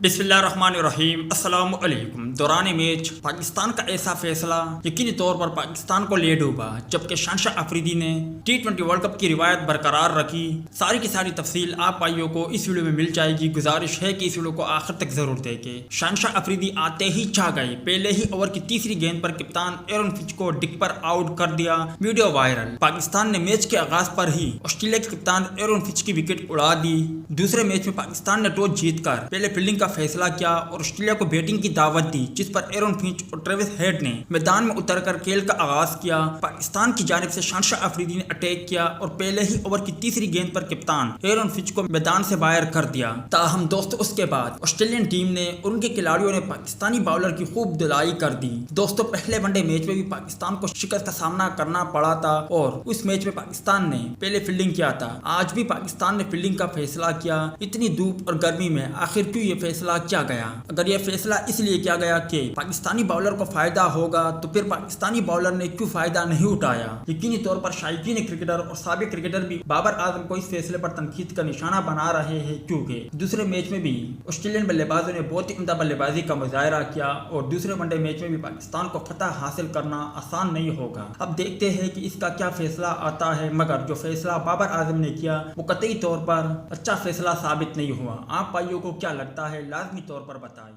बिस्मिल्लाहिर्रहमानिर्रहीम। अस्सलाम वालेकुम। दौरान मैच पाकिस्तान का ऐसा फैसला यकीनी तौर पर पाकिस्तान को ले डूबा, जबकि शानशाह अफरीदी ने T20 वर्ल्ड कप की रिवायत बरकरार रखी। सारी की सारी तफसील आप भाइयों को इस वीडियो में मिल जाएगी। गुजारिश है कि इस वीडियो को आखिर तक जरूर देखें। शानशाह अफरीदी आते ही छा गए। पहले ही ओवर की तीसरी गेंद पर कप्तान एरन फिंच को डिक पर आउट कर दिया। Video viral. पाकिस्तान ने मैच के आगाज पर ही ऑस्ट्रेलिया के कप्तान एरन फिंच की विकेट उड़ा दी। दूसरे मैच में पाकिस्तान ने टॉस जीतकर पहले फील्डिंग का फैसला किया और ऑस्ट्रेलिया को बैटिंग की दावत दी, जिस पर एरन फिंच और ट्रेविस हेड ने मैदान में उतरकर खेल का आगाज किया। पाकिस्तान की जानिब से शानशाह अफरीदी ने अटैक किया और पहले ही ओवर की तीसरी गेंद पर कप्तान एरन फिंच को मैदान से बाहर कर दिया। ताहम दोस्तों, उसके बाद ऑस्ट्रेलियन टीम ने और उनके खिलाड़ियों ने पाकिस्तानी बॉलर की खूब धुलाई कर दी। दोस्तों, पहले वनडे मैच में भी पाकिस्तान को शिकस्त का सामना करना पड़ा था और उस मैच में पाकिस्तान ने पहले फील्डिंग किया था। आज भी पाकिस्तान ने फील्डिंग का फैसला किया। इतनी धूप और गर्मी में आखिर क्यों ये फैसला किया गया? अगर ये फैसला इसलिए किया गया कि पाकिस्तानी बॉलर को फायदा होगा, तो फिर पाकिस्तानी बॉलर ने क्यों फायदा नहीं उठाया? यकीनी तौर पर शायकीन क्रिकेटर और साबिक क्रिकेटर भी बाबर आजम को इस फैसले पर तनकीद का निशाना बना रहे हैं, क्योंकि दूसरे मैच में भी ऑस्ट्रेलियन बल्लेबाजों ने बहुत ही उम्दा बल्लेबाजी का मुजाहरा किया और दूसरे वनडे मैच में भी पाकिस्तान को फतह हासिल करना आसान नहीं होगा। अब देखते हैं कि इसका क्या फैसला आता है, मगर जो फैसला बाबर आजम ने किया वो कतई तौर पर अच्छा फैसला साबित नहीं हुआ। आप भाइयों को क्या लगता है, लाजमी तौर पर बताएं।